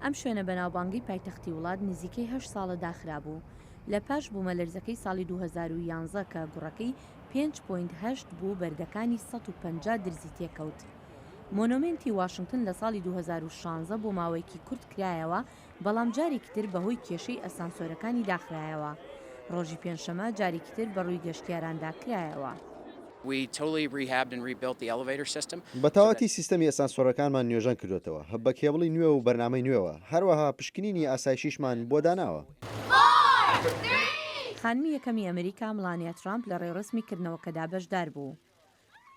ئەم شوێنە بەناوبانگی پایتەختی وڵات نزیکەی 8 ساڵە داخرا بوو لە پاش بوومەلەرزەکەی ساڵی 2011 کە گوڕەکەی 5.8 بوو بەردەکانی 150 درزی تێکەوت. مۆنومنتی واشنگتن لە ساڵی 2016 بۆ ماوەیەکی کورت کرایەوە بەڵام جارێکی تر بەهۆی کێشەی ئەسانسۆرەکانی داخرایەوە. ڕۆژی پێنجشەمە جارێکی تر بەڕووی گەشتیاراندا کرایەوە. بە تاواتی سیستەمی ئەسانسۆرەکانمان نوێژان کردوێتەوە بە کێبڵی نوێ و بەرنامەی نوێوە هەروەها پشکنینی ئاسایشیشمان بۆ داناوە. خانمی یەکەمی ئەمریکا مڵانیا ترامپ لە ڕێڕسمیکردنەوەکەدا بەشدار بوو.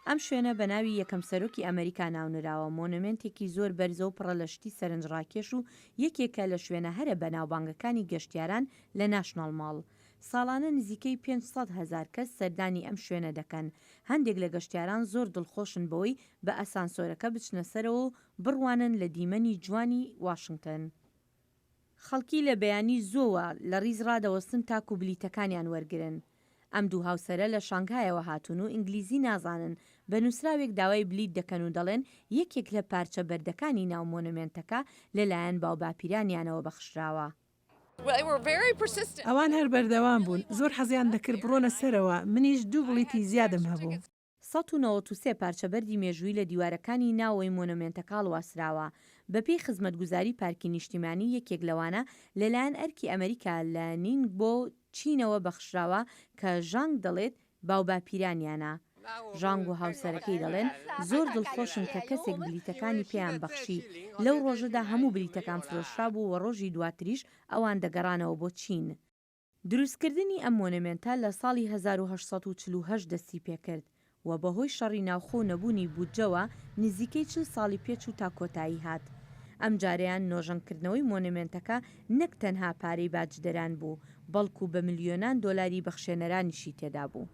ئەم شوێنە بە ناوی یەکەم سەرۆکی ئەمریکا ناونراوە مۆنومنتێکی زۆر بەرزە و پڕە لە شتی سەرنجڕاکێش و یەکێکە لە شوێنە هەرە بەناوبانگەکانی گەشتیاران لە ناشناڵ ماڵ. ساڵانە نزیکەی 500,000 کەس سەردانی ئەم شوێنە دەکەن. هەندێک لە گەشتیاران زۆر دڵخۆشن بەوەی بە ئەسانسۆرەکە بچنە سەرەوە و بڕوانن لە دیمەنی جوانی واشنگتن. خەڵکی لە بەیانی زۆوە لە ڕیز ڕادەوەستن تاکو بلیتەکانیان وەرگرن. ئەم دوو هاوسەرە لە شانگهایەوە هاتوون و ئینگلیزی نازانن بە نووسراوێک داوای بلیت دەکەن و دەڵێن یەکێک لە پارچە بەردەکانی ناو مۆنومنتەکە لەلایەن باوباپیرانیانەوە بەخشراوە. ئەوان هەر بەردەوام بوون زۆر حەزیان دەکرد بڕۆنە سەرەوە منیش دوو بڵیتی زیادم هەبوو. 193 پارچەبەردی مێژووی لە دیوارەکانی ناوەی مۆنومنتەکە هەڵواسراوە. بەپێی خزمەتگوزاری پارکی نیشتیمانی یەکێک لەوانە لەلایەن ئەرکی ئەمریکا لە نینگ بۆ چینەوە بەخشراوە کە ژانگ دەڵێت باوباپیرانیانە. ژانگ و هاوسەرەکەی دەڵێن زۆر دڵخۆشن کە کەسێک بلیتەکانی پێیان بەخشی. لەو ڕۆژەدا هەموو بلیتەکان فرۆشرا بوو و ڕۆژی دواتریش ئەوان دەگەڕانەوە بۆ چین. دروستکردنی ئەم مۆنومنتە لە ساڵی 1848 دەستی پێکرد و بەهۆی شەڕی ناوخۆ نەبوونی بودجەوە نزیکەی 40 ساڵی پێچ و تا کۆتایی هات. ئەم جاریان نۆژەنکردنەوەی مۆنومنتەکە نەک تەنها پارەی باجدەران بوو بەڵکو بە ملیۆنان دۆلاری بەخشێنەرانیشی تێدا بوو.